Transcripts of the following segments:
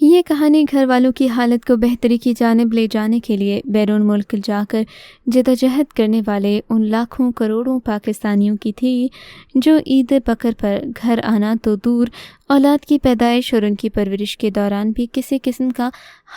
یہ کہانی گھر والوں کی حالت کو بہتری کی جانب لے جانے کے لیے بیرون ملک جا کر جدوجہد کرنے والے ان لاکھوں کروڑوں پاکستانیوں کی تھی جو عید بقر پر گھر آنا تو دور، اولاد کی پیدائش اور ان کی پرورش کے دوران بھی کسی قسم کا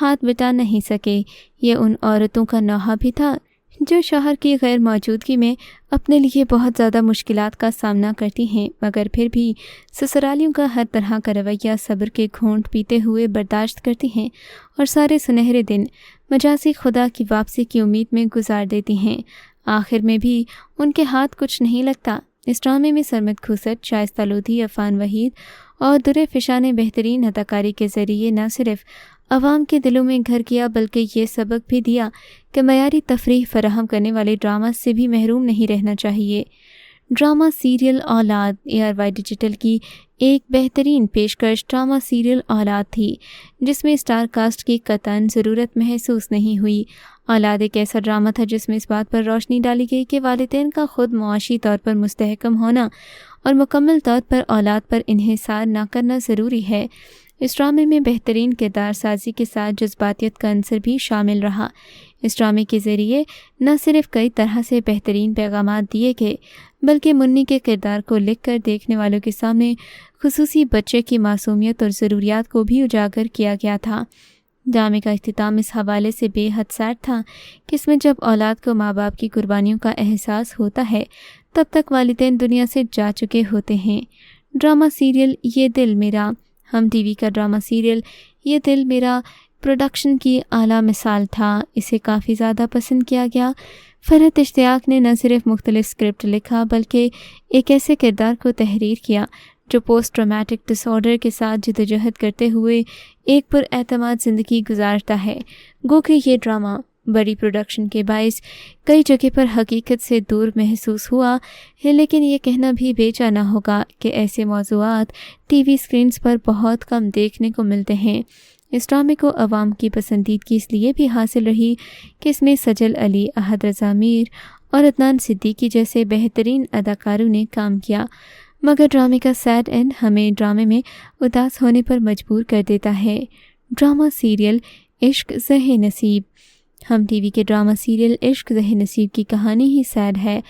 ہاتھ بٹا نہیں سکے۔ یہ ان عورتوں کا نوحہ بھی تھا جو شوہر کی غیر موجودگی میں اپنے لیے بہت زیادہ مشکلات کا سامنا کرتی ہیں، مگر پھر بھی سسرالیوں کا ہر طرح کا رویہ صبر کے گھونٹ پیتے ہوئے برداشت کرتی ہیں اور سارے سنہرے دن مجازی خدا کی واپسی کی امید میں گزار دیتی ہیں۔ آخر میں بھی ان کے ہاتھ کچھ نہیں لگتا۔ اس ڈرامے میں سرمد کھوسٹ، شائستہ لودھی، عفان وحید اور درِ فشاں نے بہترین اداکاری کے ذریعے نہ صرف عوام کے دلوں میں گھر کیا بلکہ یہ سبق بھی دیا کہ معیاری تفریح فراہم کرنے والے ڈرامہ سے بھی محروم نہیں رہنا چاہیے۔ ڈرامہ سیریل اولاد ARY ڈیجیٹل کی ایک بہترین پیشکش ڈرامہ سیریل اولاد تھی جس میں اسٹار کاسٹ کی قطعاً ضرورت محسوس نہیں ہوئی۔ اولاد ایک ایسا ڈرامہ تھا جس میں اس بات پر روشنی ڈالی گئی کہ والدین کا خود معاشی طور پر مستحکم ہونا اور مکمل طور پر اولاد پر انحصار نہ کرنا ضروری ہے۔ اس ڈرامے میں بہترین کردار سازی کے ساتھ جذباتیت کا عنصر بھی شامل رہا۔ اس ڈرامے کے ذریعے نہ صرف کئی طرح سے بہترین پیغامات دیے گئے بلکہ منی کے کردار کو لکھ کر دیکھنے والوں کے سامنے خصوصی بچے کی معصومیت اور ضروریات کو بھی اجاگر کیا گیا تھا۔ ڈرامے کا اختتام اس حوالے سے بے حد سیڈ تھا کہ اس میں جب اولاد کو ماں باپ کی قربانیوں کا احساس ہوتا ہے تب تک والدین دنیا سے جا چکے ہوتے ہیں۔ ڈرامہ سیریل یہ دل میرا، ہم ٹی وی کا ڈرامہ سیریل یہ دل میرا پروڈکشن کی اعلیٰ مثال تھا۔ اسے کافی زیادہ پسند کیا گیا۔ فرحت اشتیاق نے نہ صرف مختلف اسکرپٹ لکھا بلکہ ایک ایسے کردار کو تحریر کیا جو پوسٹ ٹرامیٹک ڈس آرڈر کے ساتھ جدوجہد کرتے ہوئے ایک پر اعتماد زندگی گزارتا ہے۔ گو کہ یہ ڈرامہ بڑی پروڈکشن کے باعث کئی جگہ پر حقیقت سے دور محسوس ہوا ہے، لیکن یہ کہنا بھی بے جا نہ ہوگا کہ ایسے موضوعات ٹی وی اسکرینز پر بہت کم دیکھنے کو ملتے ہیں۔ اس ڈرامے کو عوام کی پسندیدگی اس لیے بھی حاصل رہی کہ اس میں سجل علی، احد رضا میر اور عدنان صدیقی جیسے بہترین اداکاروں نے کام کیا، مگر ڈرامے کا سیڈ اینڈ ہمیں ڈرامے میں اداس ہونے پر مجبور کر دیتا ہے۔ ڈرامہ سیریل عشق زہ نصیب، ہم ٹی وی کے ڈرامہ سیریل عشق زہ نصیب کی کہانی ہی سیڈ ہے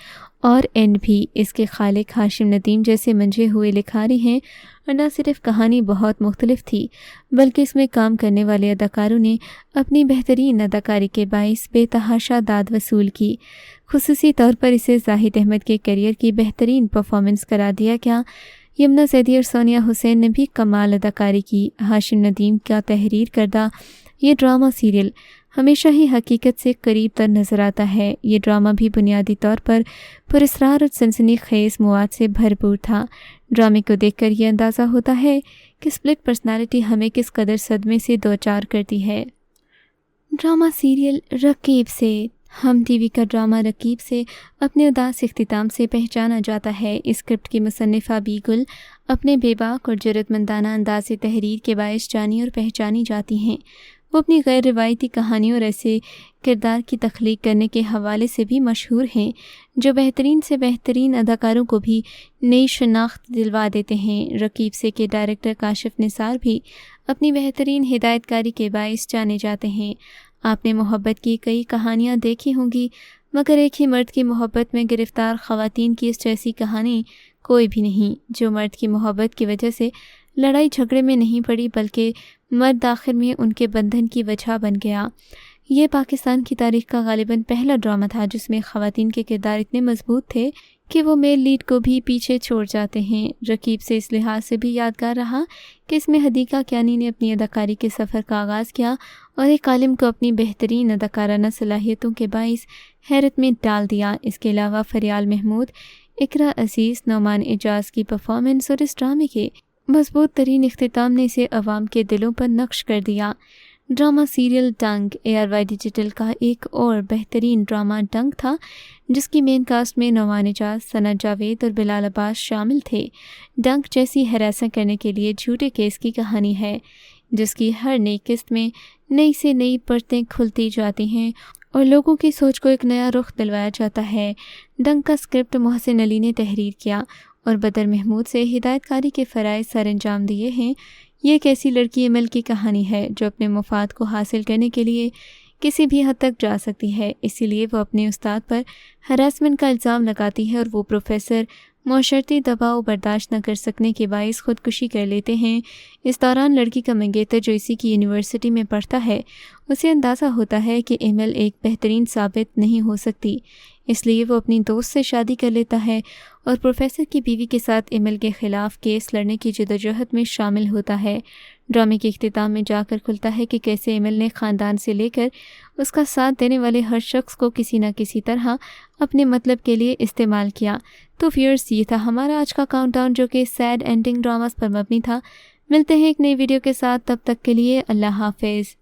اور اینڈ بھی۔ اس کے خالق ہاشم ندیم جیسے منجھے ہوئے لکھاری ہیں اور نہ صرف کہانی بہت مختلف تھی بلکہ اس میں کام کرنے والے اداکاروں نے اپنی بہترین اداکاری کے باعث بے تحاشا داد وصول کی۔ خصوصی طور پر اسے زاہد احمد کے کیریئر کی بہترین پرفارمنس قرار دیا گیا۔ یمنا زیدی اور سونیا حسین نے بھی کمال اداکاری کی۔ ہاشم ندیم کا تحریر کردہ یہ ڈرامہ سیریل ہمیشہ ہی حقیقت سے قریب تر نظر آتا ہے۔ یہ ڈرامہ بھی بنیادی طور پر پراسرار اور سنسنی خیز مواد سے بھرپور تھا۔ ڈرامے کو دیکھ کر یہ اندازہ ہوتا ہے کہ اسپلٹ پرسنالٹی ہمیں کس قدر صدمے سے دوچار کرتی ہے۔ ڈرامہ سیریل رقیب سے، ہم ٹی وی کا ڈرامہ رقیب سے اپنے اداس اختتام سے پہچانا جاتا ہے۔ اس اسکرپٹ کی مصنفہ بی گل اپنے بے باک اور جرأت مندانہ انداز تحریر کے باعث جانی اور پہچانی جاتی ہیں۔ وہ اپنی غیر روایتی کہانیوں اور ایسے کردار کی تخلیق کرنے کے حوالے سے بھی مشہور ہیں جو بہترین سے بہترین اداکاروں کو بھی نئی شناخت دلوا دیتے ہیں۔ رقیب سے کے ڈائریکٹر کاشف نثار بھی اپنی بہترین ہدایت کاری کے باعث جانے جاتے ہیں۔ آپ نے محبت کی کئی کہانیاں دیکھی ہوں گی مگر ایک ہی مرد کی محبت میں گرفتار خواتین کی اس جیسی کہانی کوئی بھی نہیں، جو مرد کی محبت کی وجہ سے لڑائی جھگڑے میں نہیں پڑی بلکہ مرد آخر میں ان کے بندھن کی وجہ بن گیا۔ یہ پاکستان کی تاریخ کا غالباً پہلا ڈرامہ تھا جس میں خواتین کے کردار اتنے مضبوط تھے کہ وہ میل لیڈ کو بھی پیچھے چھوڑ جاتے ہیں۔ رقیب سے اس لحاظ سے بھی یادگار رہا کہ اس میں حدیقہ کیانی نے اپنی اداکاری کے سفر کا آغاز کیا اور ایک عالم کو اپنی بہترین اداکارانہ صلاحیتوں کے باعث حیرت میں ڈال دیا۔ اس کے علاوہ فریال محمود، اقرا عزیز، نعمان اعجاز کی پرفارمنس اور اس ڈرامے کے مضبوط ترین اختتام نے اسے عوام کے دلوں پر نقش کر دیا۔ ڈرامہ سیریل ڈنگ ARY ڈیجیٹل کا ایک اور بہترین ڈرامہ ڈنگ تھا جس کی مین کاسٹ میں نعمان اعجاز، ثنا جاوید اور بلال عباس شامل تھے۔ ڈنگ جیسی ہراساں کرنے کے لیے جھوٹے کیس کی کہانی ہے جس کی ہر نئی قسط میں نئی سے نئی پرتیں کھلتی جاتی ہیں اور لوگوں کی سوچ کو ایک نیا رخ دلوایا جاتا ہے۔ ڈنگ کا اسکرپٹ محسن علی نے تحریر کیا اور بدر محمود سے ہدایت کاری کے فرائض سر انجام دیے ہیں۔ یہ ایک ایسی لڑکی ایمل کی کہانی ہے جو اپنے مفاد کو حاصل کرنے کے لیے کسی بھی حد تک جا سکتی ہے، اسی لیے وہ اپنے استاد پر ہراسمنٹ کا الزام لگاتی ہے اور وہ پروفیسر معاشرتی دباؤ برداشت نہ کر سکنے کے باعث خودکشی کر لیتے ہیں۔ اس دوران لڑکی کا منگیتر جو اسی کی یونیورسٹی میں پڑھتا ہے، اسے اندازہ ہوتا ہے کہ ایمل ایک بہترین ثابت نہیں ہو سکتی، اس لیے وہ اپنی دوست سے شادی کر لیتا ہے اور پروفیسر کی بیوی کے ساتھ ایمل کے خلاف کیس لڑنے کی جدوجہد میں شامل ہوتا ہے۔ ڈرامے کے اختتام میں جا کر کھلتا ہے کہ کیسے ایمل نے خاندان سے لے کر اس کا ساتھ دینے والے ہر شخص کو کسی نہ کسی طرح اپنے مطلب کے لیے استعمال کیا۔ تو ویورز، یہ تھا ہمارا آج کا کاؤنٹ ڈاؤن جو کہ سیڈ اینڈنگ ڈراماز پر مبنی تھا۔ ملتے ہیں ایک نئی ویڈیو کے ساتھ، تب تک کے لیے اللہ حافظ۔